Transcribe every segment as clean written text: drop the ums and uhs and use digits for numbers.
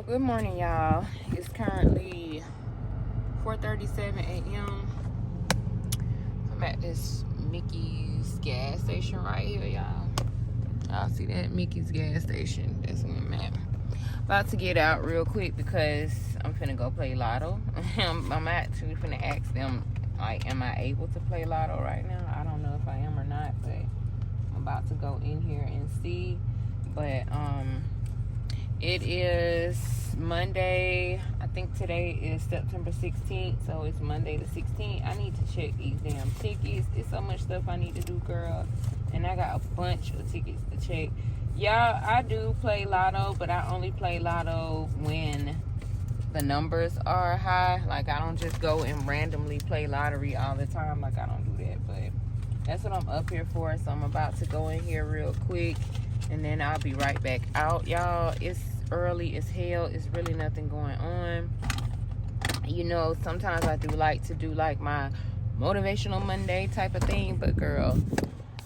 Good morning, y'all. It's currently 4:37 a.m. I'm at this Mickey's gas station right here, y'all. Y'all see that? Mickey's gas station. That's where I'm at. About to get out real quick because I'm finna go play lotto. I'm actually finna ask them, like, am I able to play lotto right now? I don't know if I am or not, but I'm about to go in here and see. But it is Monday. I think today is September 16th, so it's Monday the 16th. I need to check these damn tickets. It's so much stuff I need to do, girl, and I got a bunch of tickets to check. Y'all, I do play lotto, but I only play lotto when the numbers are high. Like, I don't just go and randomly play lottery all the time. Like, I don't do that, but that's what I'm up here for. So I'm about to go in here real quick, and then I'll be right back out. Y'all, it's early as hell. It's really nothing going on. You know, sometimes I do like to do like my motivational Monday type of thing, but girl,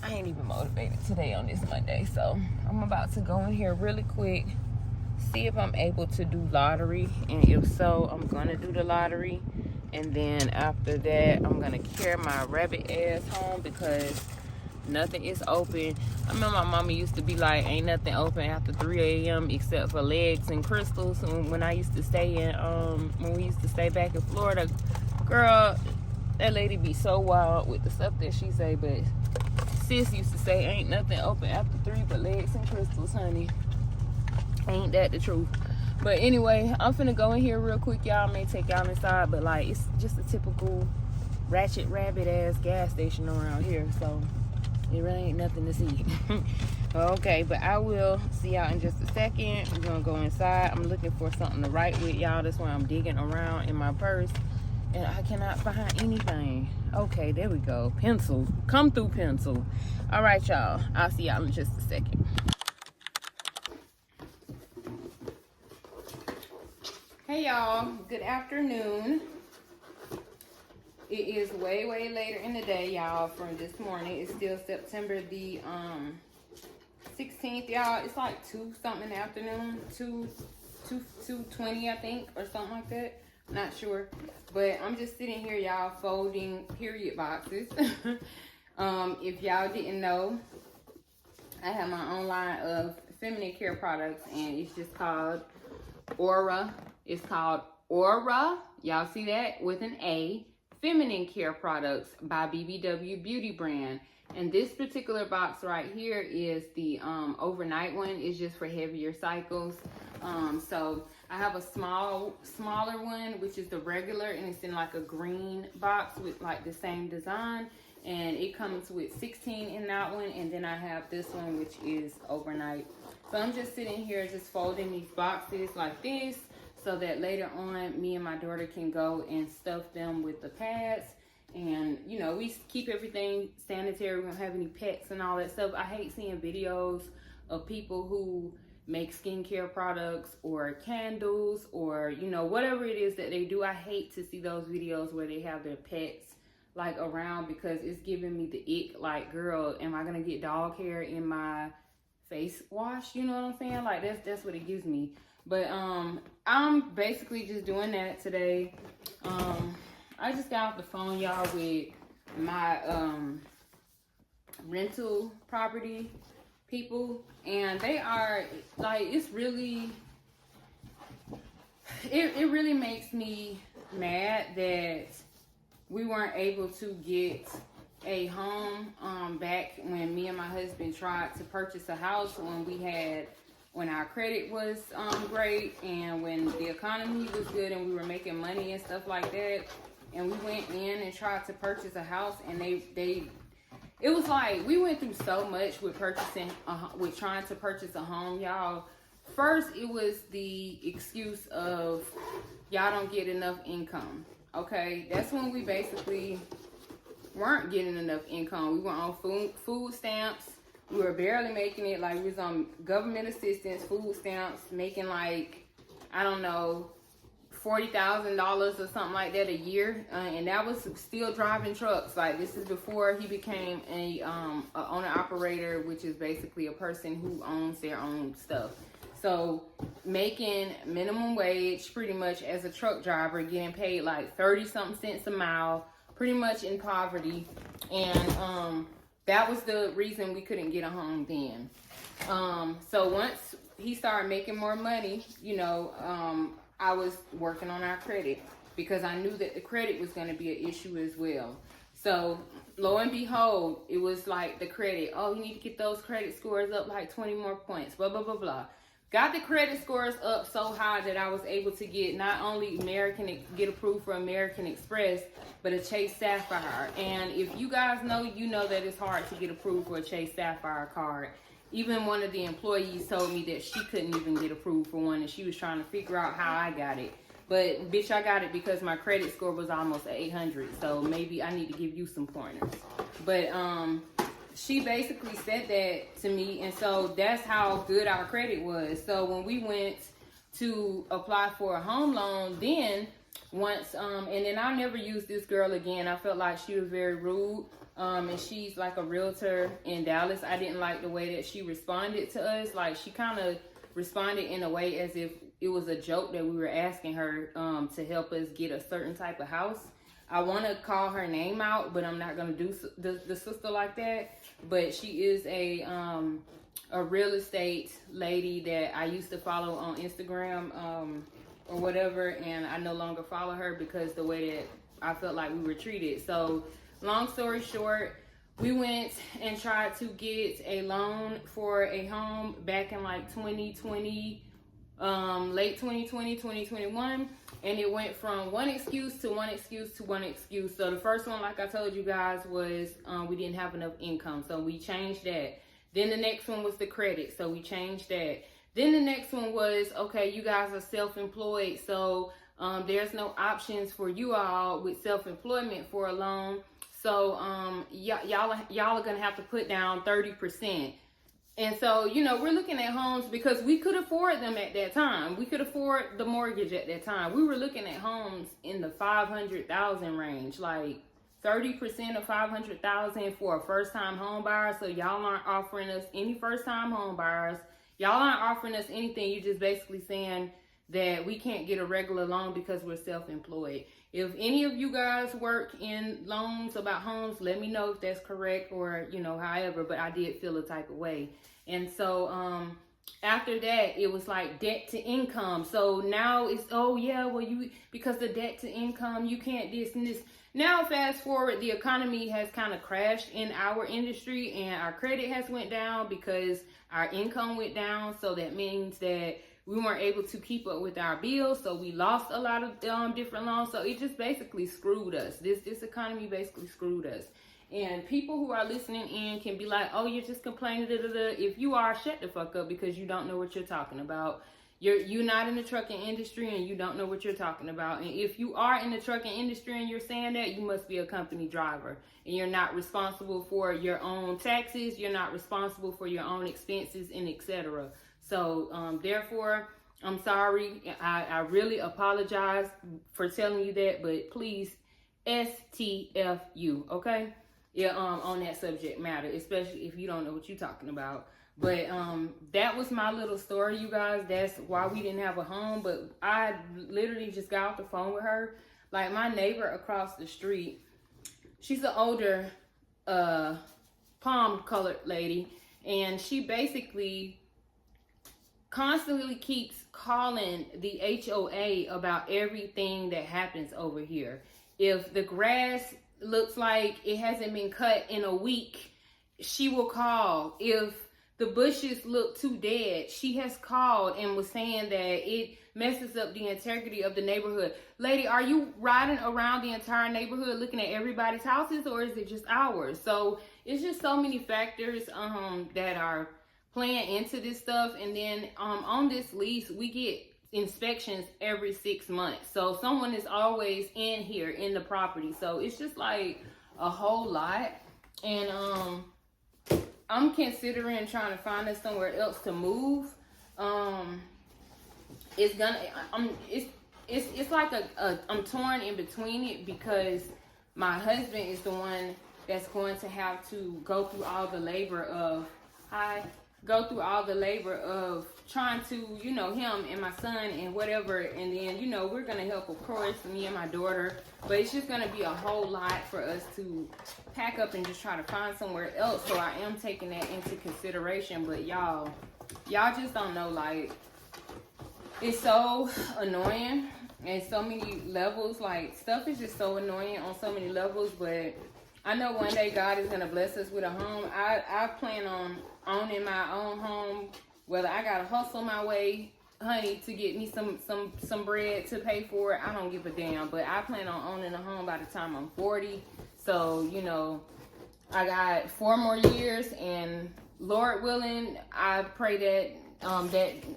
I ain't even motivated today on this Monday. So I'm about to go in here really quick, see if I'm able to do lottery, and if so, I'm gonna do the lottery. And then after that, I'm gonna carry my rabbit ass home because nothing is open. I remember my mama used to be like, ain't nothing open after 3 a.m. except for legs and crystals. And when I used to stay in, when we used to stay back in Florida, girl, that lady be so wild with the stuff that she say. But sis used to say, ain't nothing open after 3 but legs and crystals, honey. Ain't that the truth? But anyway, I'm finna go in here real quick, y'all. May take y'all inside, but like, it's just a typical ratchet rabbit ass gas station around here, so it really ain't nothing to see. Okay, but I will see y'all in just a second. We're gonna go inside. I'm looking for something to write with, y'all. That's why I'm digging around in my purse, and I cannot find anything. Okay, there we go. Pencil. Come through, pencil. All right, y'all. I'll see y'all in just a second. Hey, y'all. Good afternoon. It is way later in the day, y'all, from this morning. It's still September the 16th, y'all. It's like 2 something in the afternoon, 2:20, I think, or something like that. I'm not sure, but I'm just sitting here, y'all, folding period boxes. If y'all didn't know, I have my own line of feminine care products, and it's just called Aura. It's called Aura. Y'all see that with an A. Feminine care products by Beauty brand. And this particular box right here is the overnight one. It's just for heavier cycles. So I have a smaller one, which is the regular, and it's in like a green box with like the same design, and it comes with 16 in that one. And then I have this one, which is overnight. So I'm just sitting here just folding these boxes like this, so that later on me and my daughter can go and stuff them with the pads. And you know, we keep everything sanitary. We don't have any pets and all that stuff. I hate seeing videos of people who make skincare products or candles, or you know, whatever it is that they do. I hate to see those videos where they have their pets like around, because it's giving me the ick. Like, girl, am I gonna get dog hair in my face wash? You know what I'm saying? Like, that's what it gives me. But I'm basically just doing that today. I just got off the phone, y'all, with my rental property people, and they are like, it's really, it really makes me mad that we weren't able to get a home back when me and my husband tried to purchase a house, when our credit was great, and when the economy was good and we were making money and stuff like that. And we went in and tried to purchase a house, and it was like, we went through so much with trying to purchase a home, y'all. First, it was the excuse of, y'all don't get enough income. Okay, that's when we basically weren't getting enough income. We were on food stamps. We were barely making it. Like, we was on government assistance, food stamps, making like, I don't know, $40,000 or something like that a year, and that was still driving trucks. Like, this is before he became a owner operator, which is basically a person who owns their own stuff. So making minimum wage pretty much as a truck driver, getting paid like 30-something cents a mile, pretty much in poverty. And that was the reason we couldn't get a home then. So once he started making more money, you know, I was working on our credit because I knew that the credit was going to be an issue as well. So lo and behold, it was like the credit. Oh, you need to get those credit scores up like 20 more points, blah, blah, blah, blah. Got the credit scores up so high that I was able to get not only get approved for American Express, but a Chase Sapphire. And if you guys know, you know that it's hard to get approved for a Chase Sapphire card. Even one of the employees told me that she couldn't even get approved for one, and she was trying to figure out how I got it. But bitch, I got it because my credit score was almost 800. So maybe I need to give you some pointers. But she basically said that to me, and so that's how good our credit was. So when we went to apply for a home loan, then once and then I never used this girl again. I felt like she was very rude. And she's like a realtor in Dallas. I didn't like the way that she responded to us. Like, she kind of responded in a way as if it was a joke that we were asking her to help us get a certain type of house. I want to call her name out, but I'm not going to do the sister like that. But she is a real estate lady that I used to follow on Instagram or whatever, and I no longer follow her because the way that I felt like we were treated. So long story short, we went and tried to get a loan for a home back in like 2020, late 2020, 2021. And it went from one excuse to one excuse to one excuse. So the first one, like I told you guys, was we didn't have enough income. So we changed that. Then the next one was the credit. So we changed that. Then the next one was, okay, you guys are self-employed. So there's no options for you all with self-employment for a loan. So y'all are going to have to put down 30%. And so, you know, we're looking at homes because we could afford them at that time. We could afford the mortgage at that time. We were looking at homes in the 500,000 range, like 30% of 500,000 for a first-time home buyer. So y'all aren't offering us any first-time home buyers. Y'all aren't offering us anything. You're just basically saying that we can't get a regular loan because we're self-employed. If any of you guys work in loans about homes, let me know if that's correct or, you know, however, but I did feel a type of way. And so after that, it was like debt to income. So now it's, oh yeah, well, because the debt to income, you can't this and this. Now fast forward, the economy has kind of crashed in our industry and our credit has went down because our income went down. So that means that we weren't able to keep up with our bills, so we lost a lot of different loans. So it just basically screwed us. This economy basically screwed us. And people who are listening in can be like, oh, you're just complaining, da, da, da. If you are, shut the fuck up because you don't know what you're talking about. You're not in the trucking industry and you don't know what you're talking about. And if you are in the trucking industry and you're saying that, you must be a company driver. And you're not responsible for your own taxes. You're not responsible for your own expenses and etc. So therefore, I'm sorry. I really apologize for telling you that, but please STFU, okay? Yeah, on that subject matter, especially if you don't know what you're talking about. But that was my little story, you guys. That's why we didn't have a home. But I literally just got off the phone with her. Like, my neighbor across the street, she's an older palm-colored lady, and she basically constantly keeps calling the HOA about everything that happens over here. If the grass looks like it hasn't been cut in a week, she will call. If the bushes look too dead, she has called and was saying that it messes up the integrity of the neighborhood. Lady, are you riding around the entire neighborhood looking at everybody's houses, or is it just ours? So it's just so many factors that are playing into this stuff. And then on this lease, we get inspections every 6 months. So someone is always in here in the property. So it's just like a whole lot. And I'm considering trying to find us somewhere else to move. It's like I'm torn in between it because my husband is the one that's going to have to go through all the labor of, hi, go through all the labor of trying to, you know, him and my son and whatever, and then, you know, we're gonna help, of course, me and my daughter, but it's just gonna be a whole lot for us to pack up and just try to find somewhere else. So I am taking that into consideration. But y'all just don't know, like, it's so annoying and so many levels. Like, stuff is just so annoying on so many levels. But I know one day God is gonna bless us with a home. I plan on owning my own home, whether I gotta hustle my way, honey, to get me some bread to pay for it. I don't give a damn. But I plan on owning a home by the time I'm 40. So, you know, I got 4 more years, and Lord willing, I pray that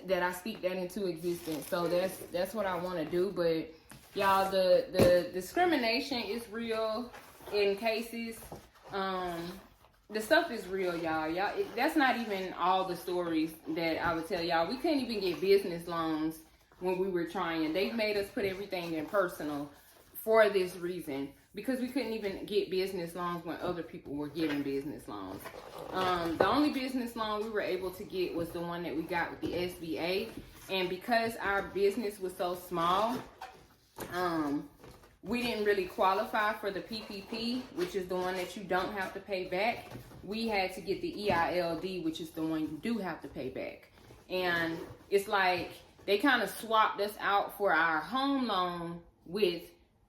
that I speak that into existence. So that's what I want to do. But y'all, the discrimination is real in cases. The stuff is real, y'all. That's not even all the stories that I would tell y'all. We couldn't even get business loans when we were trying. They made us put everything in personal for this reason, because we couldn't even get business loans when other people were getting business loans. The only business loan we were able to get was the one that we got with the SBA. And because our business was so small, we didn't really qualify for the PPP, which is the one that you don't have to pay back. We had to get the EILD, which is the one you do have to pay back. And it's like they kind of swapped us out for our home loan with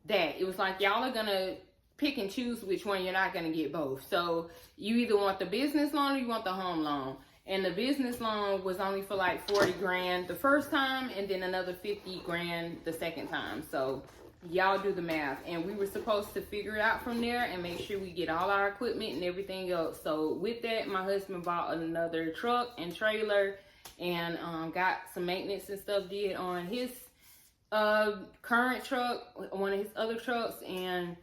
that. It was like, y'all are gonna pick and choose which one. You're not gonna get both. So you either want the business loan or you want the home loan. And the business loan was only for like 40 grand the first time, and then another 50 grand the second time. So y'all do the math. And we were supposed to figure it out from there and make sure we get all our equipment and everything else. So with that, my husband bought another truck and trailer, and got some maintenance and stuff did on his current truck, one of his other trucks, and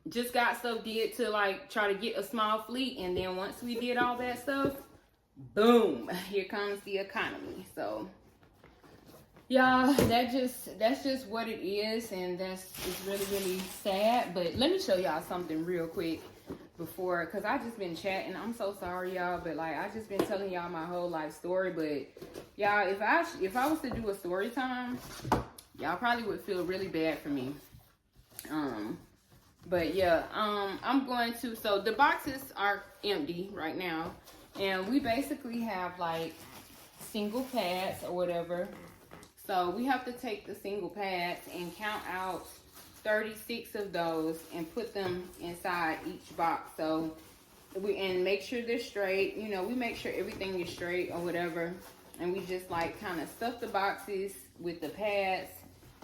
just got stuff did to like try to get a small fleet. And then once we did all that stuff, boom, here comes the economy. So y'all, that's just what it is, and it's really sad. But let me show y'all something real quick before, because I just been chatting. I'm so sorry, y'all, but like I just been telling y'all my whole life story. But y'all, if I was to do a story time, y'all probably would feel really bad for me. But yeah, I'm going to, so the boxes are empty right now, and we basically have like single pads or whatever. So we have to take the single pads and count out 36 of those and put them inside each box. So and make sure they're straight. You know, we make sure everything is straight or whatever. And we just like kind of stuff the boxes with the pads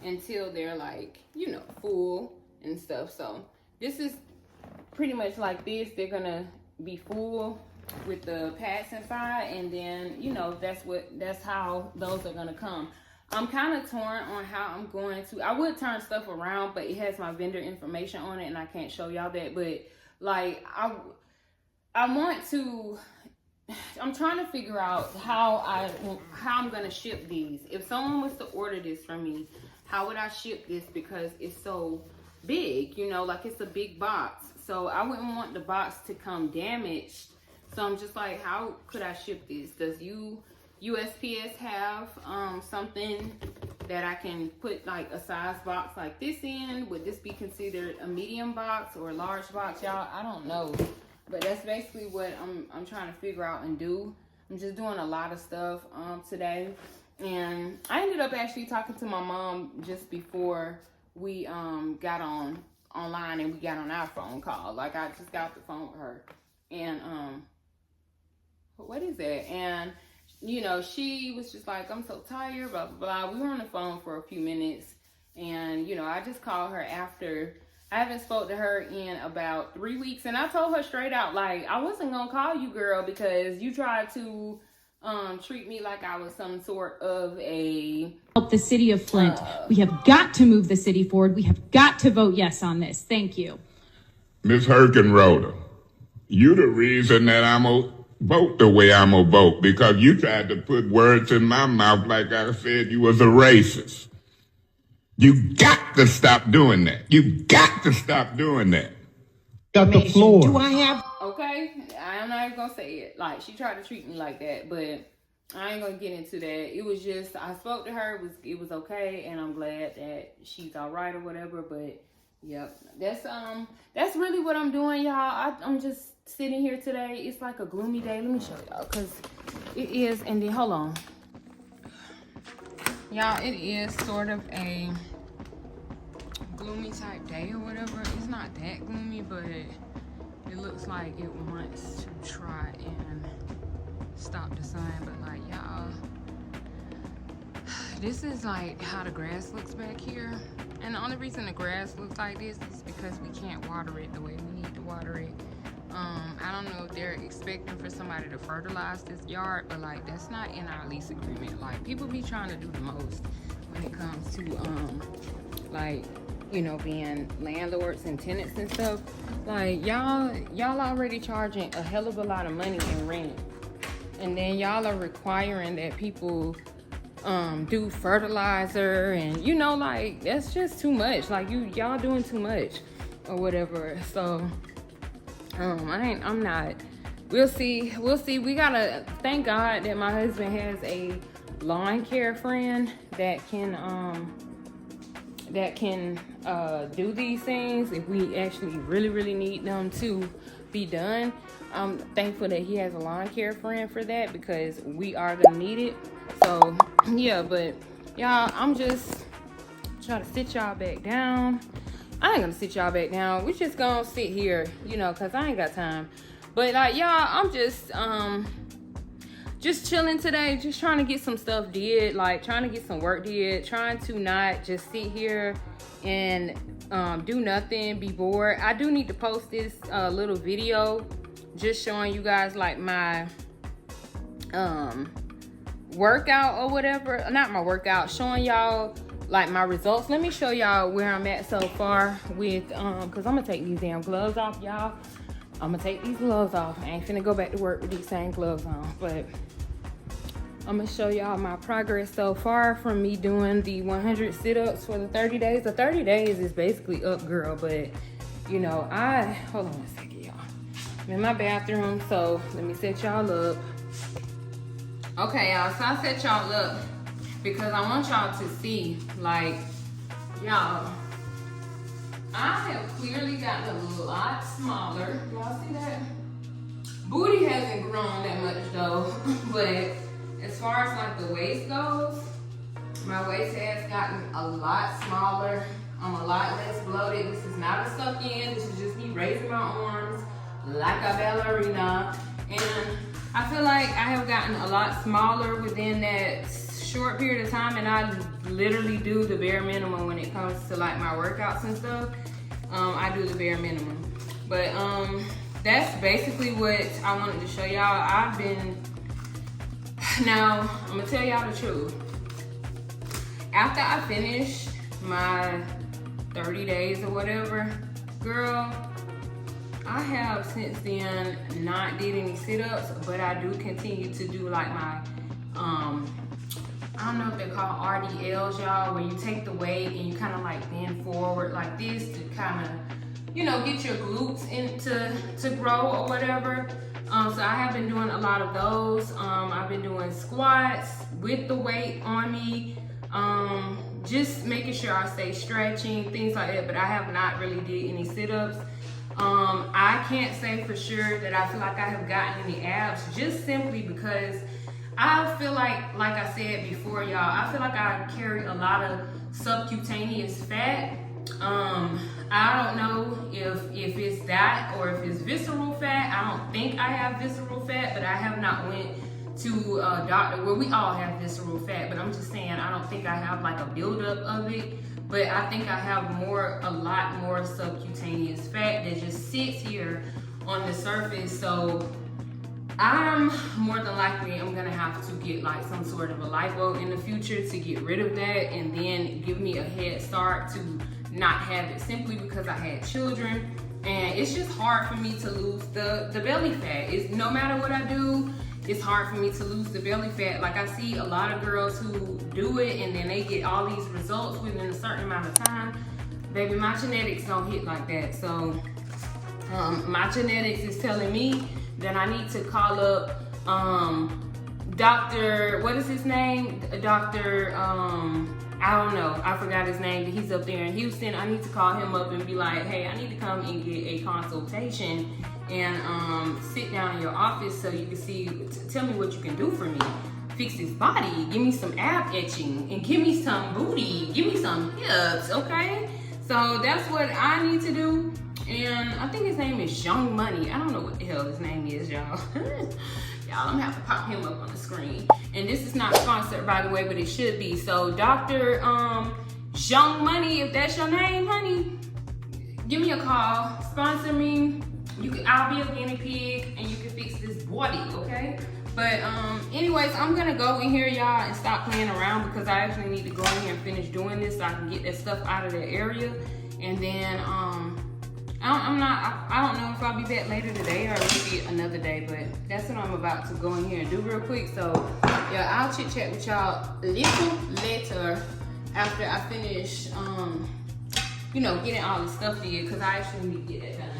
until they're like, you know, full and stuff. So this is pretty much like this. They're gonna be full with the pads inside, and then, you know, that's how those are gonna come. I'm kind of torn on how I'm going to. I would turn stuff around, but it has my vendor information on it, and I can't show y'all that. But like, I want to. I'm trying to figure out how I'm gonna ship these. If someone was to order this from me, how would I ship this? Because it's so big, you know, like it's a big box. So I wouldn't want the box to come damaged. So I'm just like, how could I ship this? Does USPS have something that I can put like a size box like this in? Would this be considered a medium box or a large box, y'all? I don't know, but that's basically what I'm trying to figure out and do. I'm just doing a lot of stuff today, and I ended up actually talking to my mom just before we got online and we got on our phone call. Like, I just got off the phone with her, and what is that? And you know, she was just like, I'm so tired, blah, blah, blah. We were on the phone for a few minutes, and, you know, I just called her after. I haven't spoke to her in about 3 weeks, and I told her straight out, like, I wasn't going to call you, girl, because you tried to treat me like I was some sort of a... Help the city of Flint. We have got to move the city forward. We have got to vote yes on this. Thank you. Ms. Herkenroder, you the reason that I'm vote the way I'm gonna vote, because you tried to put words in my mouth like I said you was a racist. You got to stop doing that. You got to stop doing that. Got the floor. Do I have... Okay. okay? I'm not even gonna say it. Like, she tried to treat me like that, but I ain't gonna get into that. It was just, I spoke to her, it was okay, and I'm glad that she's all right or whatever. But yep, that's really what I'm doing, y'all. I'm just sitting here today. It's like a gloomy day. Let me show y'all, because it is. And then hold on, y'all, it is sort of a gloomy type day or whatever. It's not that gloomy, but it looks like it wants to try and stop the sun. But like, y'all, this is like how the grass looks back here. And the only reason the grass looks like this is because we can't water it the way we need to water it. I don't know if they're expecting for somebody to fertilize this yard, but like, that's not in our lease agreement. Like, people be trying to do the most when it comes to like, you know, being landlords and tenants and stuff. Like, y'all already charging a hell of a lot of money in rent, and then y'all are requiring that people do fertilizer, and you know, like, that's just too much. Like, y'all doing too much or whatever. So I'm not. We'll see. We gotta thank God that my husband has a lawn care friend that can do these things if we actually really need them to be done. I'm thankful that he has a lawn care friend for that, because we are gonna need it. So yeah, but y'all, I'm just trying to sit y'all back down. I ain't gonna sit y'all back down. We just gonna sit here, you know, cause I ain't got time. But like, y'all, I'm just chilling today, just trying to get some stuff did, like trying to get some work did, trying to not just sit here and do nothing, be bored. I do need to post this little video just showing you guys like my workout or whatever. Not my workout, showing y'all like my results. Let me show y'all where I'm at so far with because I'm gonna take these damn gloves off, y'all. I'm gonna take these gloves off. I ain't finna go back to work with these same gloves on, but I'm gonna show y'all my progress so far from me doing the 100 sit-ups for the 30 days. The 30 days is basically up, girl, but you know, hold on a second, y'all. I'm in my bathroom, so let me set y'all up. Okay, y'all, so I set y'all up because I want y'all to see, like, y'all, I have clearly gotten a lot smaller. Y'all see that? Booty hasn't grown that much though, but as far as like the waist goes, my waist has gotten a lot smaller. I'm a lot less bloated. This is not a suck in. This is just me raising my arms like a ballerina. And I feel like I have gotten a lot smaller within that short period of time, and I literally do the bare minimum when it comes to like my workouts and stuff. I do the bare minimum. But that's basically what I wanted to show y'all. Now, I'm gonna tell y'all the truth. After I finished my 30 days or whatever, girl, I have since then not did any sit-ups, but I do continue to do like my, I don't know if they're called RDLs, y'all, where you take the weight and you kind of like bend forward like this to kind of, you know, get your glutes to grow or whatever. So I have been doing a lot of those. I've been doing squats with the weight on me, just making sure I stay stretching, things like that, but I have not really did any sit-ups. I can't say for sure that I feel like I have gotten any abs, just simply because I feel like I said before, y'all, I feel like I carry a lot of subcutaneous fat. I don't know if it's that or if it's visceral fat. I don't think I have visceral fat, but I have not went to a doctor. Well, we all have visceral fat, but I'm just saying I don't think I have like a buildup of it. But I think I have a lot more subcutaneous fat that just sits here on the surface. So I'm more than likely, I'm gonna have to get like some sort of a lipo in the future to get rid of that, and then give me a head start to not have it, simply because I had children. And it's just hard for me to lose the belly fat. It's, no matter what I do, it's hard for me to lose the belly fat. Like, I see a lot of girls who do it and then they get all these results within a certain amount of time. Baby, my genetics don't hit like that. So My genetics is telling me that I need to call up Dr. what is his name? Dr. I don't know, I forgot his name, but he's up there in Houston. I need to call him up and be like, hey, I need to come and get a consultation and sit down in your office so you can see, tell me what you can do for me. Fix this body, give me some ab etching, and give me some booty, give me some hips, okay? So that's what I need to do. And I think his name is Young Money. I don't know what the hell his name is, y'all. Y'all, I'm gonna have to pop him up on the screen. And this is not sponsored, by the way, but it should be. So Dr. Young Money, if that's your name, honey, give me a call, sponsor me. I'll be a guinea pig and you can fix this body, okay? But anyways, I'm gonna go in here, y'all, and stop playing around because I actually need to go in here and finish doing this so I can get that stuff out of that area. And then I don't know if I'll be back later today or maybe another day, but that's what I'm about to go in here and do real quick. So yeah, I'll chit chat with y'all a little later after I finish, you know, getting all the stuff did, because I actually need to get that done.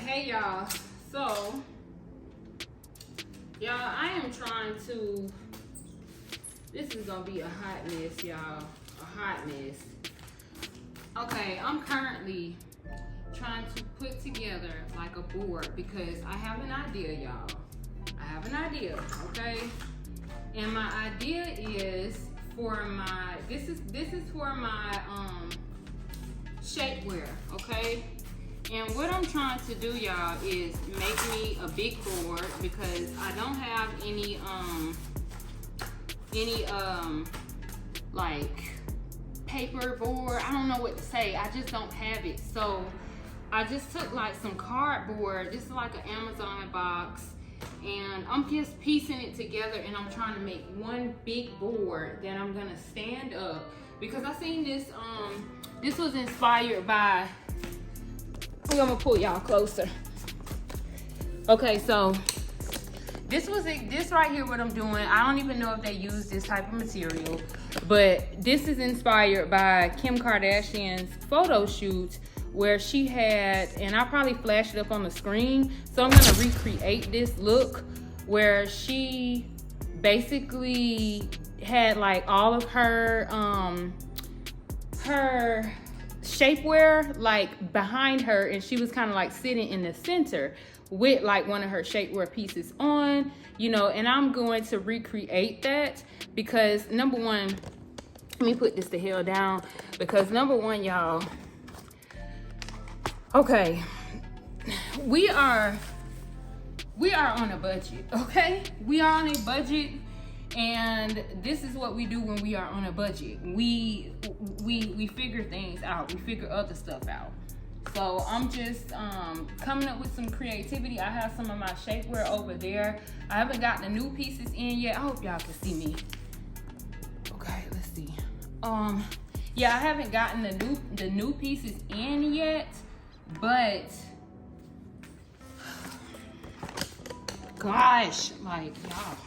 Hey y'all, so y'all, I am trying to, this is gonna be a hot mess, y'all, a hot mess. Okay, I'm currently trying to put together like a board because I have an idea, y'all. I have an idea, okay? And my idea is for my, this is for my shapewear, okay? And what I'm trying to do, y'all, is make me a big board because I don't have any like paper board. I don't know what to say. I just don't have it. So I just took like some cardboard, just like an Amazon box, and I'm just piecing it together and I'm trying to make one big board that I'm gonna stand up because I seen this, this was inspired by, I'm gonna pull y'all closer. Okay, so this right here, what I'm doing, I don't even know if they use this type of material, but this is inspired by Kim Kardashian's photo shoot where she had, and I'll probably flash it up on the screen, so I'm gonna recreate this look where she basically had like all of her her shapewear like behind her, and she was kind of like sitting in the center with like one of her shapewear pieces on, you know. And I'm going to recreate that because number one, let me put this the hell down, because number one, y'all, okay, we are on a budget, okay? We are on a budget, and this is what we do when we are on a budget. We figure things out. We figure other stuff out. So I'm just coming up with some creativity. I have some of my shapewear over there. I haven't gotten the new pieces in yet. I hope y'all can see me. Okay, let's see. Yeah, I haven't gotten the new pieces in yet, but gosh, like y'all,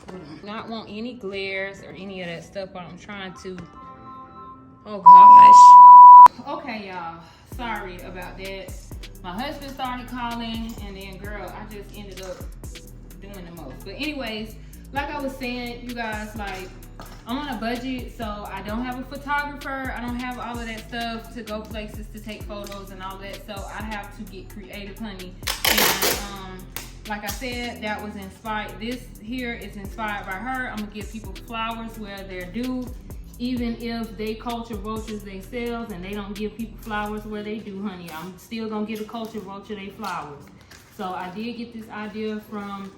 not want any glares or any of that stuff, but I'm trying to. Oh gosh. Okay, y'all. Sorry about that. My husband started calling, and then girl, I just ended up doing the most. But anyways, like I was saying, you guys, like I'm on a budget, so I don't have a photographer. I don't have all of that stuff to go places to take photos and all that. So I have to get creative, honey. And like I said, that was inspired. This here is inspired by her. I'm gonna give people flowers where they're due. Even if they culture vultures themselves and they don't give people flowers where they do, honey, I'm still gonna give a culture vulture they flowers. So I did get this idea from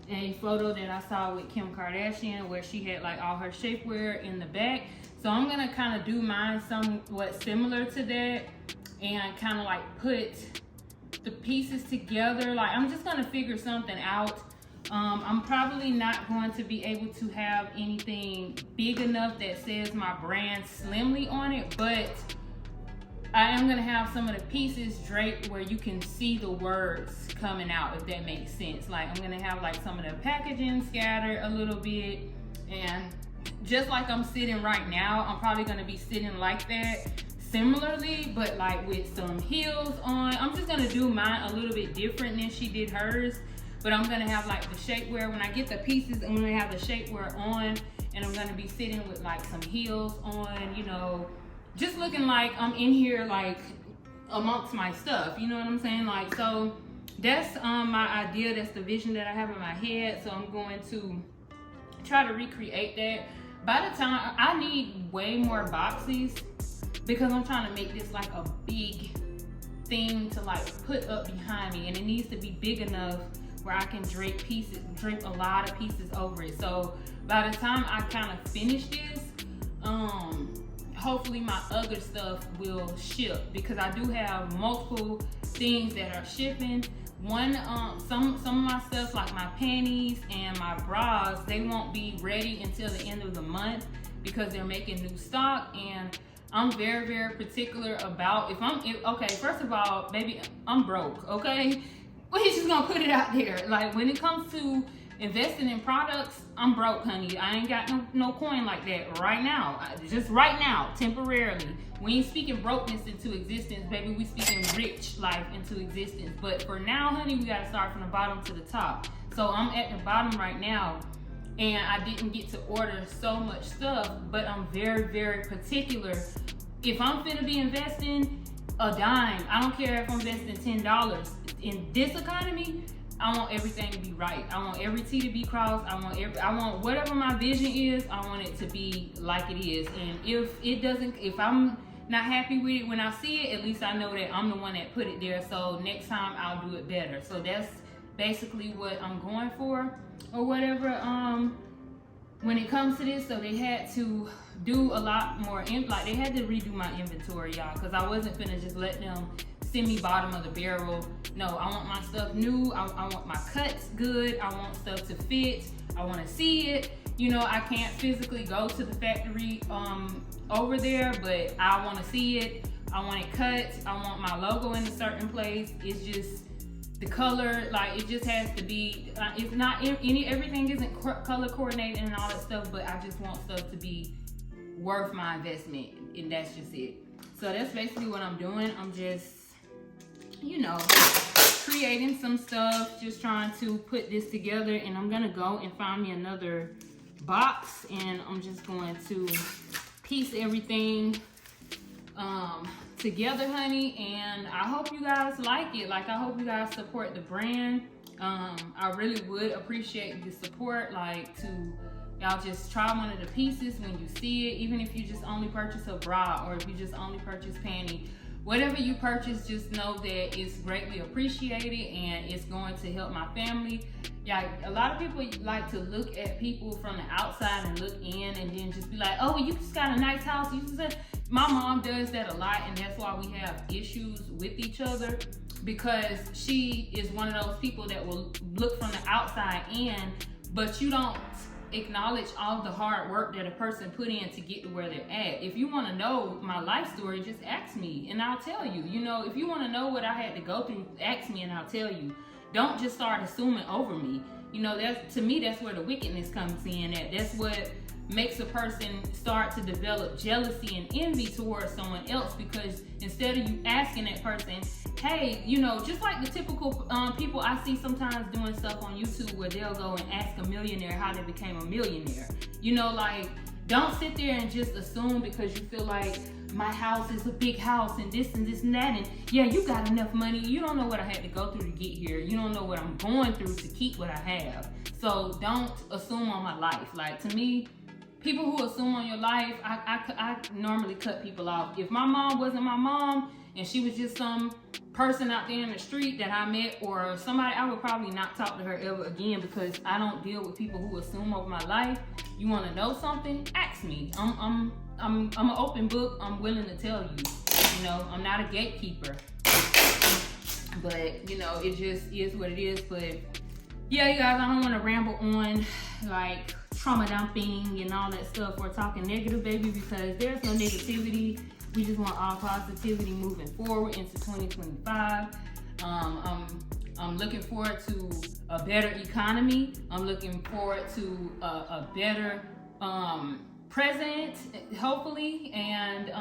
a photo that I saw with Kim Kardashian where she had like all her shapewear in the back. So I'm gonna kind of do mine somewhat similar to that and kind of like put the pieces together. Like I'm just gonna figure something out. I'm probably not going to be able to have anything big enough that says my brand Slimly on it, but I am gonna have some of the pieces draped where you can see the words coming out, if that makes sense. Like I'm gonna have like some of the packaging scattered a little bit, and just like I'm sitting right now, I'm probably gonna be sitting like that similarly, but like with some heels on. I'm just gonna do mine a little bit different than she did hers, but I'm gonna have like the shapewear. When I get the pieces, I'm gonna have the shapewear on, and I'm gonna be sitting with like some heels on, you know, just looking like I'm in here like amongst my stuff, you know what I'm saying? Like, so that's my idea, that's the vision that I have in my head. So I'm going to try to recreate that. By the time, I need way more boxes because I'm trying to make this like a big thing to like put up behind me, and it needs to be big enough where I can drape a lot of pieces over it. So by the time I kind of finish this, hopefully my other stuff will ship, because I do have multiple things that are shipping. One, some of my stuff like my panties and my bras, they won't be ready until the end of the month because they're making new stock, and I'm very, very particular about okay, first of all, baby, I'm broke, okay? Well, he's just gonna put it out there. Like when it comes to investing in products, I'm broke, honey. I ain't got no coin like that right now. Just right now, temporarily. We ain't speaking brokenness into existence, baby. We speaking rich life into existence. But for now, honey, we gotta start from the bottom to the top. So I'm at the bottom right now, and I didn't get to order so much stuff, but I'm very, very particular. If I'm finna be investing a dime, I don't care if I'm investing $10 in this economy, I want everything to be right. I want every T to be crossed. I want whatever my vision is, I want it to be like it is. And if I'm not happy with it when I see it, at least I know that I'm the one that put it there. So next time I'll do it better. So that's basically what I'm going for or whatever. When it comes to this, so they had to do a lot more, like they had to redo my inventory, y'all, because I wasn't finna just let them send me bottom of the barrel. No, I want my stuff new. I want my cuts good. I want stuff to fit. I want to see it. You know, I can't physically go to the factory over there, but I want to see it. I want it cut. I want my logo in a certain place. It's just the color, like it just has to be. It's not everything isn't color coordinated and all that stuff, but I just want stuff to be worth my investment, and that's just it. So that's basically what I'm doing. I'm just, you know, creating some stuff, just trying to put this together, and I'm gonna go and find me another box, and I'm just going to piece everything together, honey, and I hope you guys like it. Like, I hope you guys support the brand. I really would appreciate the support, like to y'all just try one of the pieces when you see it, even if you just only purchase a bra or if you just only purchase panty. Whatever you purchase, just know that it's greatly appreciated and it's going to help my family. Yeah, a lot of people like to look at people from the outside and look in and then just be like, oh, you just got a nice house. You just said, my mom does that a lot, and that's why we have issues with each other, because she is one of those people that will look from the outside in, but you don't acknowledge all the hard work that a person put in to get to where they're at. If you want to know my life story, just ask me and I'll tell you. You know, if you want to know what I had to go through, ask me and I'll tell you. Don't just start assuming over me. You know, that's, to me, that's where the wickedness comes in at. That's what makes a person start to develop jealousy and envy towards someone else, because instead of you asking that person, hey, you know, just like the typical people I see sometimes doing stuff on YouTube where they'll go and ask a millionaire how they became a millionaire. You know, like, don't sit there and just assume because you feel like my house is a big house and this and this and that, and yeah, you got enough money. You don't know what I had to go through to get here. You don't know what I'm going through to keep what I have. So don't assume on my life. Like, to me, people who assume on your life, I normally cut people off. If my mom wasn't my mom and she was just some person out there in the street that I met or somebody, I would probably not talk to her ever again, because I don't deal with people who assume over my life. You want to know something? Ask me. I'm an open book. I'm willing to tell you. You know, I'm not a gatekeeper. But, you know, it just is what it is. But yeah, you guys, I don't want to ramble on like trauma dumping and all that stuff or talking negative, baby, because there's no negativity. We just want all positivity moving forward into 2025. I'm looking forward to a better economy. I'm looking forward to a better president, hopefully, and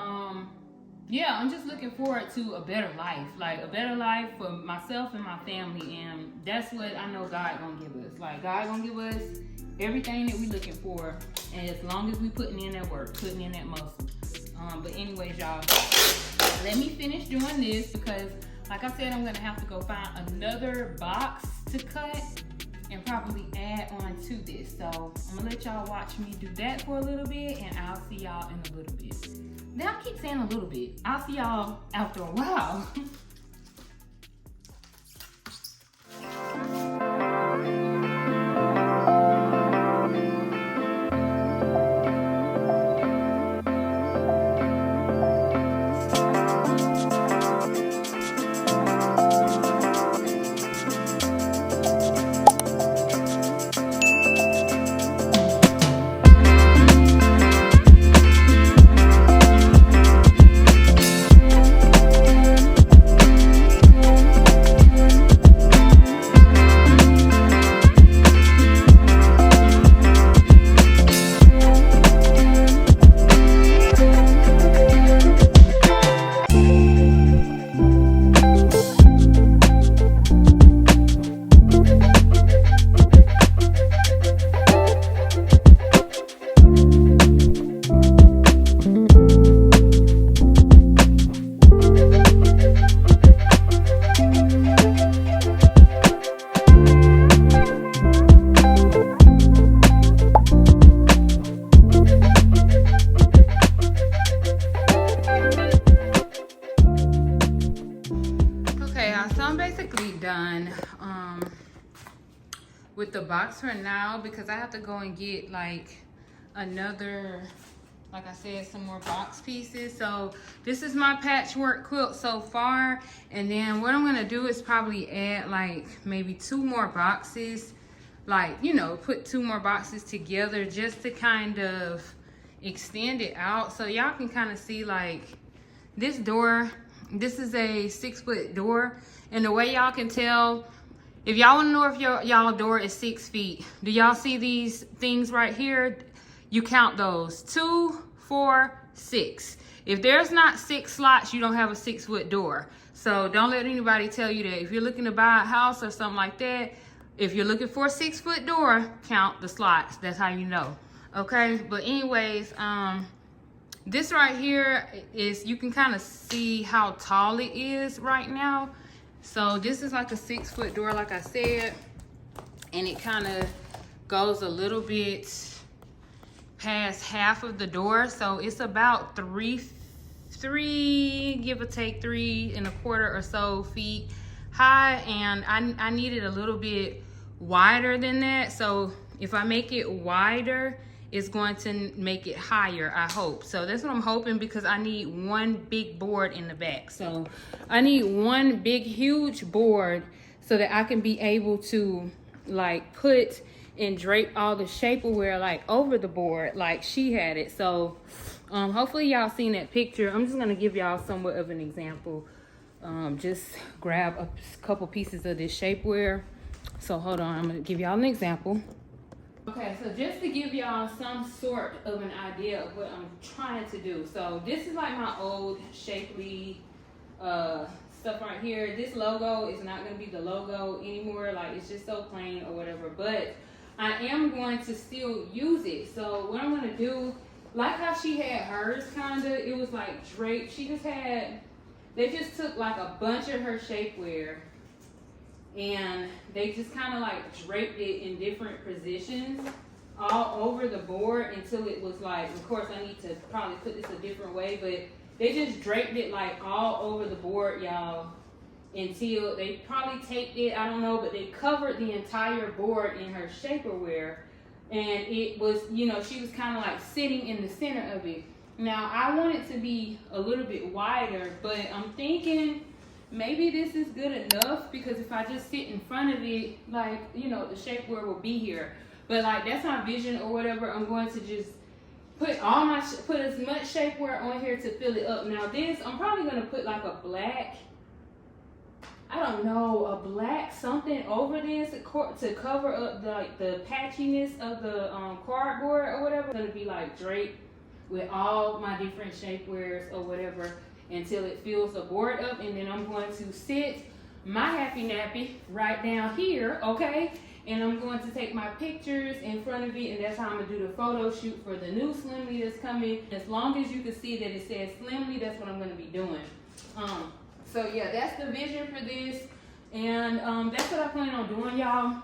yeah, I'm just looking forward to a better life, like a better life for myself and my family, and that's what I know God gonna give us. Like, God gonna give us everything that we looking for, and as long as we putting in that work, putting in that muscle. But anyways, y'all, let me finish doing this because, like I said, I'm gonna have to go find another box to cut and probably add on to this. So I'm gonna let y'all watch me do that for a little bit, and I'll see y'all in a little bit. Now I keep saying a little bit. I'll see y'all after a while. Done with the box for now, because I have to go and get like another, like I said, some more box pieces. So this is my patchwork quilt so far, and then what I'm gonna do is probably add like maybe 2 more boxes, like, you know, put 2 more boxes together just to kind of extend it out so y'all can kind of see like this door. This is a 6-foot door, and the way y'all can tell, if y'all want to know if y'all door is 6 feet, do y'all see these things right here? You count those: 2, 4, 6. If there's not 6 slots, you don't have a 6-foot door. So don't let anybody tell you that. If you're looking to buy a house or something like that, if you're looking for a 6-foot door, count the slots. That's how you know. Okay, but anyways, this right here is, you can kind of see how tall it is right now. So this is like a 6-foot door, like I said, and it kind of goes a little bit past half of the door. So it's about three, give or take 3 1/4 or so feet high, and I need it a little bit wider than that. So if I make it wider, it's going to make it higher, I hope. So that's what I'm hoping, because I need 1 big board in the back. So I need 1 big, huge board so that I can be able to like put and drape all the shapewear like over the board like she had it. So hopefully y'all seen that picture. I'm just gonna give y'all somewhat of an example. Just grab a couple pieces of this shapewear. So hold on, I'm gonna give y'all an example. Okay, so just to give y'all some sort of an idea of what I'm trying to do. So this is like my old shapely stuff right here. This logo is not going to be the logo anymore. Like, it's just so plain or whatever. But I am going to still use it. So what I'm going to do, like how she had hers kind of, it was like draped. She just had, they just took like a bunch of her shapewear and they just kind of like draped it in different positions all over the board until it was like, of course I need to probably put this a different way, but they just draped it like all over the board, y'all, until they probably taped it, I don't know, but they covered the entire board in her shapewear, and it was, you know, she was kind of like sitting in the center of it. Now I want it to be a little bit wider, but I'm thinking maybe this is good enough, because if I just sit in front of it, like, you know, the shapewear will be here. But like, that's my vision or whatever. I'm going to just put as much shapewear on here to fill it up. Now this, I'm probably gonna put like a black, I don't know, a black something over this to cover up the patchiness of the cardboard or whatever. It's gonna be like draped with all my different shapewears or whatever until it fills the board up, and then I'm going to sit my happy nappy right down here, okay? And I'm going to take my pictures in front of it, and that's how I'm gonna do the photo shoot for the new Slimly that's coming. As long as you can see that it says Slimly, that's what I'm gonna be doing. So yeah, that's the vision for this, and that's what I plan on doing, y'all.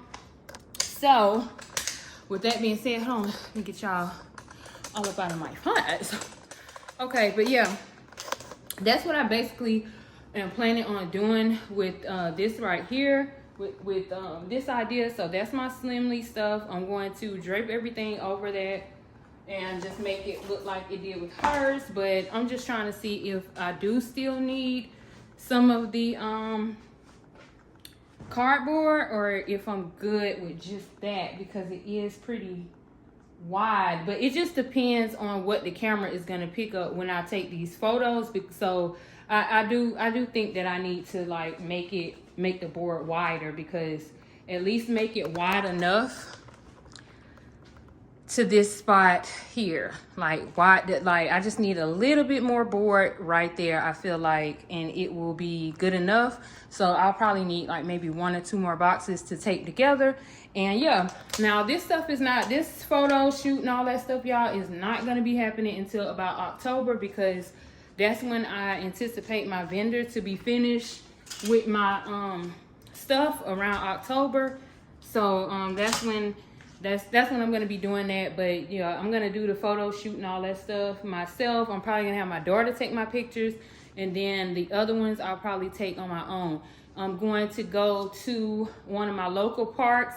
So with that being said, hold on, let me get y'all all up out of my pants. Okay, but yeah, that's what I basically am planning on doing with this right here, with this idea. So that's my Slimly stuff. I'm going to drape everything over that and just make it look like it did with hers, but I'm just trying to see if I do still need some of the cardboard, or if I'm good with just that, because it is pretty wide. But it just depends on what the camera is going to pick up when I take these photos. So I do think that I need to like make the board wider, because at least make it wide enough to this spot here, like wide, like I just need a little bit more board right there, I feel like, and it will be good enough. So I'll probably need like maybe 1 or 2 more boxes to tape together. And yeah, now this stuff is not, this photo shoot and all that stuff, y'all, is not going to be happening until about October, because that's when I anticipate my vendor to be finished with my stuff, around October. So that's when I'm going to be doing that. But yeah, I'm going to do the photo shoot and all that stuff myself. I'm probably going to have my daughter take my pictures, and then the other ones I'll probably take on my own. I'm going to go to one of my local parks,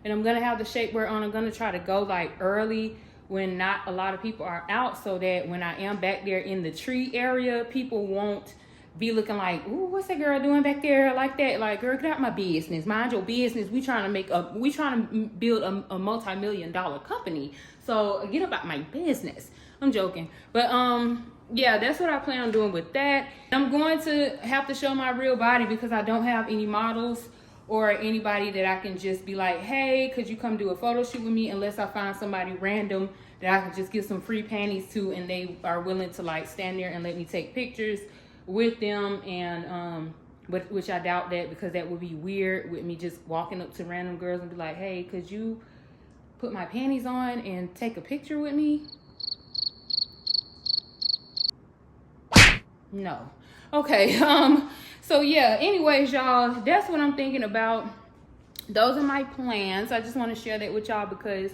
and I'm going to have the shapewear on. I'm going to try to go like early when not a lot of people are out, so that when I am back there in the tree area, people won't be looking like, ooh, what's that girl doing back there like that? Like, girl, get out my business. Mind your business. We trying to build a multi-million-dollar company. So get about my business. I'm joking. But yeah, that's what I plan on doing with that. I'm going to have to show my real body, because I don't have any models or anybody that I can just be like, hey, could you come do a photo shoot with me, unless I find somebody random that I can just give some free panties to, and they are willing to like stand there and let me take pictures with them. And which I doubt that, because that would be weird with me just walking up to random girls and be like, hey, could you put my panties on and take a picture with me? No. Okay. So yeah, anyways, y'all, that's what I'm thinking about. Those are my plans. I just want to share that with y'all, because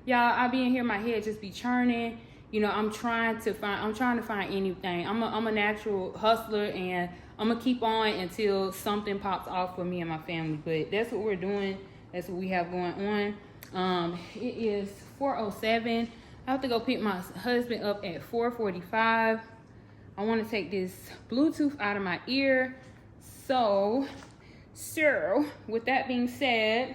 y'all, I be in here, my head just be churning. You know, I'm trying to find anything. I'm a natural hustler, and I'm gonna keep on until something pops off for me and my family. But that's what we're doing. That's what we have going on. It is 4:07. I have to go pick my husband up at 4:45. I want to take this Bluetooth out of my ear. So with that being said,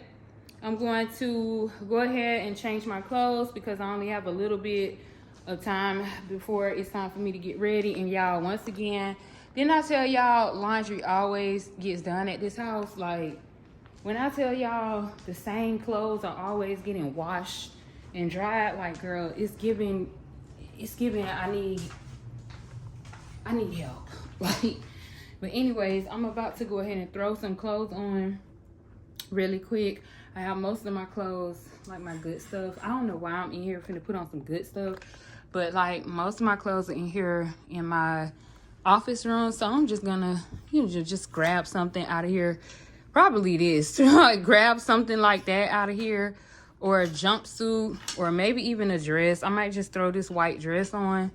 I'm going to go ahead and change my clothes, because I only have a little bit of time before it's time for me to get ready. And y'all, once again, didn't I tell y'all laundry always gets done at this house? Like, when I tell y'all the same clothes are always getting washed and dried, like, girl, it's giving I need help. Like, but anyways, I'm about to go ahead and throw some clothes on really quick. I have most of my clothes, like my good stuff. I don't know why I'm in here finna put on some good stuff, but like most of my clothes are in here in my office room. So I'm just gonna, just grab something out of here. Probably this, like grab something like that out of here, or a jumpsuit, or maybe even a dress. I might just throw this white dress on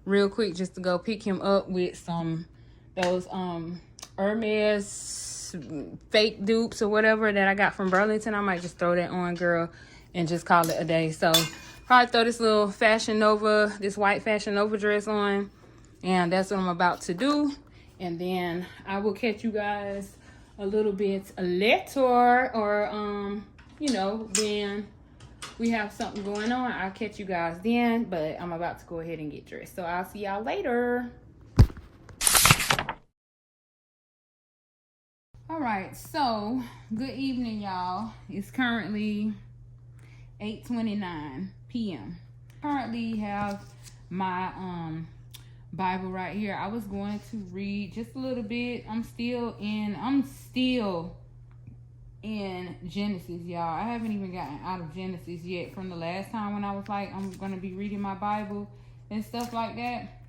real quick, just to go pick him up with those Hermes fake dupes or whatever that I got from Burlington. I might just throw that on, girl, and just call it a day. So probably throw this little this white Fashion Nova dress on, and that's what I'm about to do. And then I will catch you guys a little bit later, or when we have something going on, I'll catch you guys then. But I'm about to go ahead and get dressed. So I'll see y'all later. All right, so good evening, y'all. It's currently 8:29 p.m. Currently have my Bible right here. I was going to read just a little bit. I'm still in Genesis, y'all. I haven't even gotten out of Genesis yet from the last time when I was like, I'm gonna be reading my Bible and stuff like that.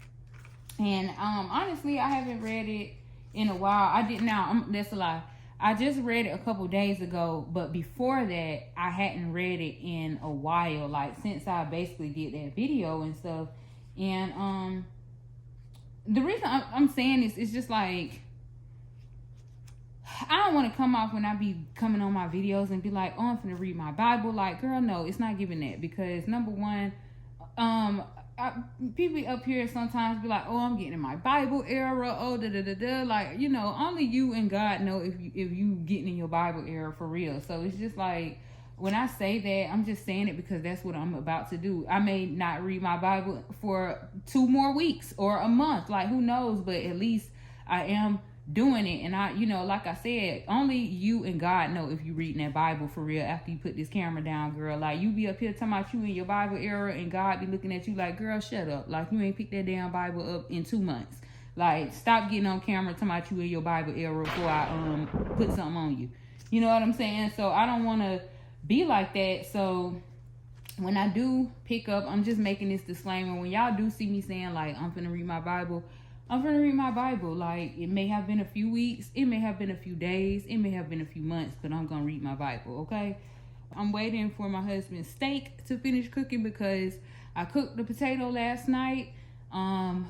And honestly, I haven't read it in a while. I didn't. Now that's a lie. I just read it a couple days ago, but before that, I hadn't read it in a while. Like since I basically did that video and stuff. And the reason I'm saying this is just like, I don't want to come off when I be coming on my videos and be like, oh, I'm finna read my Bible. Like, girl, no, it's not giving that. Because number one, people up here sometimes be like, oh, I'm getting in my Bible era. Oh, da-da-da-da. Like, you know, only you and God know if you getting in your Bible era for real. So it's just like, when I say that, I'm just saying it because that's what I'm about to do. I may not read my Bible for 2 more weeks or a month. Like, who knows? But at least I am doing it. And I, you know, like I said, only you and God know if you reading that Bible for real after you put this camera down, girl. Like, you be up here talking about you in your Bible era and God be looking at you like, girl, shut up. Like, you ain't picked that damn Bible up in 2 months. Like, stop getting on camera talking about you in your Bible era before I put something on you. You know what I'm saying? So I don't want to be like that. So when I do pick up, I'm just making this disclaimer. When y'all do see me saying like, I'm finna read my Bible, I'm gonna read my Bible. Like, it may have been a few weeks, it may have been a few days, it may have been a few months, but I'm gonna read my Bible, okay? I'm waiting for my husband's steak to finish cooking because I cooked the potato last night. I'm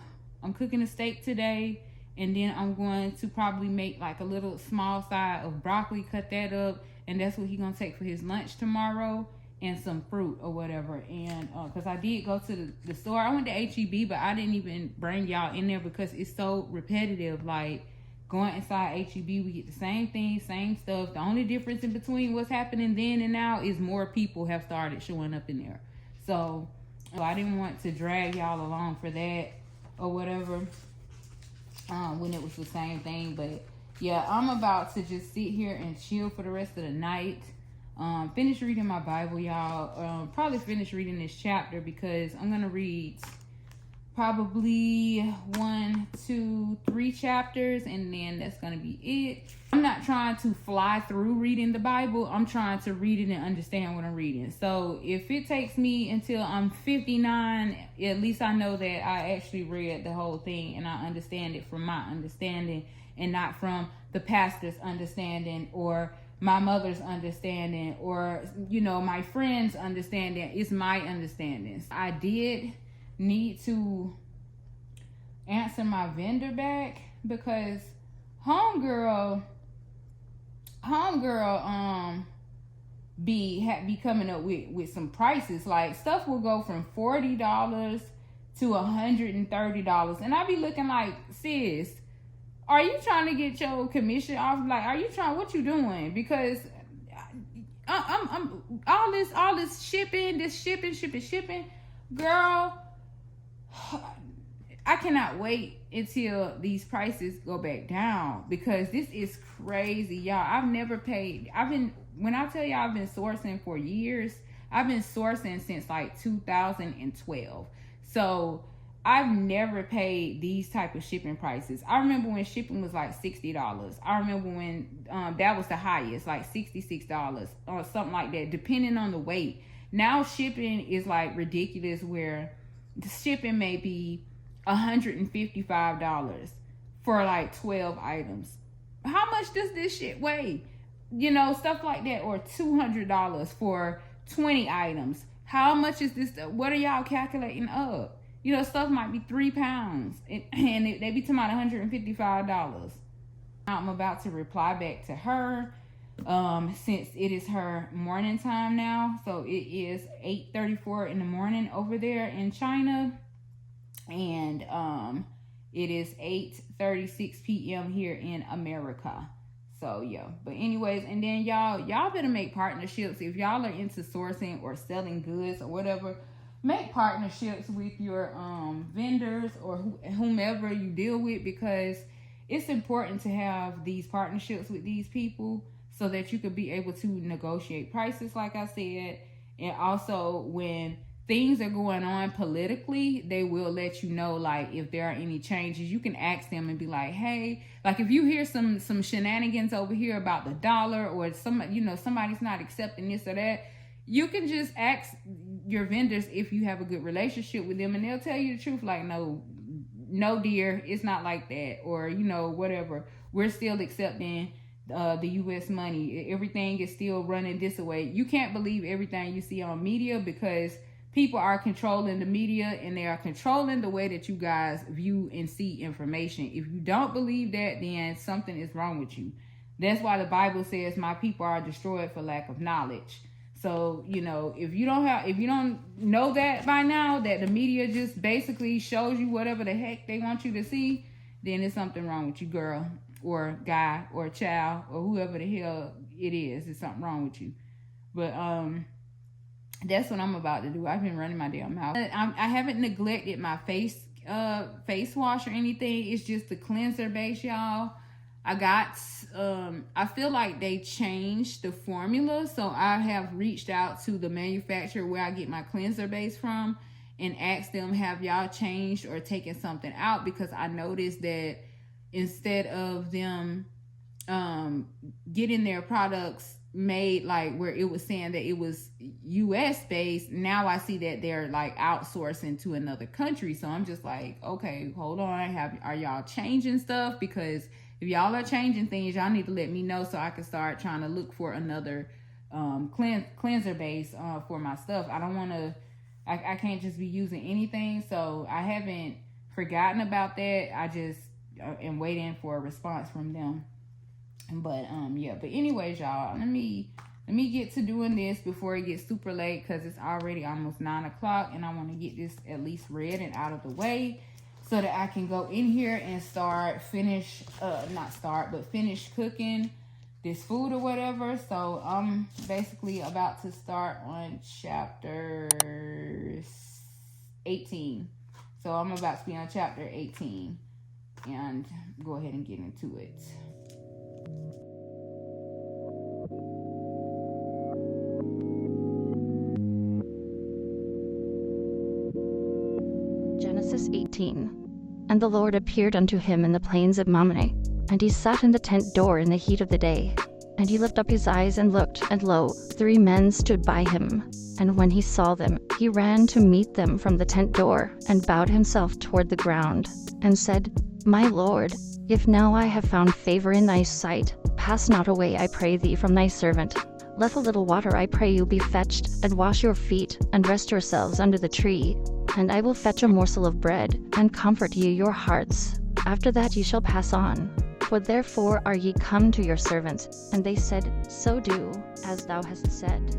cooking a steak today, and then I'm going to probably make like a little small side of broccoli, cut that up, and that's what he's gonna take for his lunch tomorrow. And some fruit or whatever. And because I did go to the store. I went to HEB, but I didn't even bring y'all in there because it's so repetitive. Like, going inside HEB, we get the same thing, same stuff. The only difference in between what's happening then and now is more people have started showing up in there. So I didn't want to drag y'all along for that or whatever when it was the same thing. But yeah, I'm about to just sit here and chill for the rest of the night. Finish reading my Bible, y'all. Probably finish reading this chapter because I'm gonna read probably 1, 2, 3 chapters, and then that's gonna be it. I'm not trying to fly through reading the Bible. I'm trying to read it and understand what I'm reading. So if it takes me until I'm 59, at least I know that I actually read the whole thing and I understand it from my understanding and not from the pastor's understanding or my mother's understanding or, you know, my friend's understanding. It's my understanding. I did need to answer my vendor back because homegirl be coming up with some prices. Like, stuff will go from $40 to $130, and I be looking like, sis, are you trying to get your commission off? Like, are you trying, what you doing? Because I'm all this shipping, girl, I cannot wait until these prices go back down because this is crazy, y'all. When I tell y'all I've been sourcing for years, I've been sourcing since like 2012. So I've never paid these type of shipping prices. I remember when shipping was like $60. I remember when that was the highest, like $66 or something like that, depending on the weight. Now shipping is like ridiculous, where the shipping may be $155 for like 12 items. How much does this shit weigh? You know, stuff like that. Or $200 for 20 items. How much is this? What are y'all calculating up? You know, stuff might be 3 pounds, and they be talking about $155. I'm about to reply back to her, since it is her morning time now. So it is 8:34 in the morning over there in China, and it is 8:36 p.m. here in America. So yeah, but anyways, and then y'all better make partnerships. If y'all are into sourcing or selling goods or whatever, make partnerships with your vendors or whomever you deal with, because it's important to have these partnerships with these people so that you could be able to negotiate prices, like I said. And also, when things are going on politically, they will let you know, like, if there are any changes. You can ask them and be like, hey, like, if you hear some shenanigans over here about the dollar, or somebody's not accepting this or that, you can just ask your vendors if you have a good relationship with them, and they'll tell you the truth, like, no dear, it's not like that, or whatever, we're still accepting the U.S. money, everything is still running this way. You can't believe everything you see on media, because people are controlling the media, and they are controlling the way that you guys view and see information. If you don't believe that, then something is wrong with you. That's why the Bible says my people are destroyed for lack of knowledge. So, if you don't know that by now, that the media just basically shows you whatever the heck they want you to see, then there's something wrong with you, girl, or guy, or child, or whoever the hell it is. There's something wrong with you. But that's what I'm about to do. I've been running my damn mouth. I haven't neglected my face wash or anything. It's just the cleanser base, y'all. I feel like they changed the formula, so I have reached out to the manufacturer where I get my cleanser base from and asked them, have y'all changed or taken something out? Because I noticed that instead of them getting their products made like where it was saying that it was US based, now I see that they're like outsourcing to another country. So I'm just like, okay, hold on, are y'all changing stuff? Because if y'all are changing things, y'all need to let me know so I can start trying to look for another cleanser base for my stuff. I don't want to, I can't just be using anything. So I haven't forgotten about that. I just am waiting for a response from them. But yeah, but anyways, y'all, let me get to doing this before it gets super late, because it's already almost 9 o'clock, and I want to get this at least read and out of the way so that I can go in here and finish cooking this food or whatever. So I'm basically about to start on chapter 18. So I'm about to be on chapter 18 and go ahead and get into it. Genesis 18. And the Lord appeared unto him in the plains of Mamre, and he sat in the tent door in the heat of the day. And he lifted up his eyes and looked, and lo, 3 men stood by him. And when he saw them, he ran to meet them from the tent door, and bowed himself toward the ground, and said, My Lord, if now I have found favor in thy sight, pass not away, I pray thee, from thy servant. Let a little water, I pray you, be fetched, and wash your feet, and rest yourselves under the tree. And I will fetch a morsel of bread, and comfort ye your hearts. After that ye shall pass on. For therefore are ye come to your servants. And they said, So do, as thou hast said.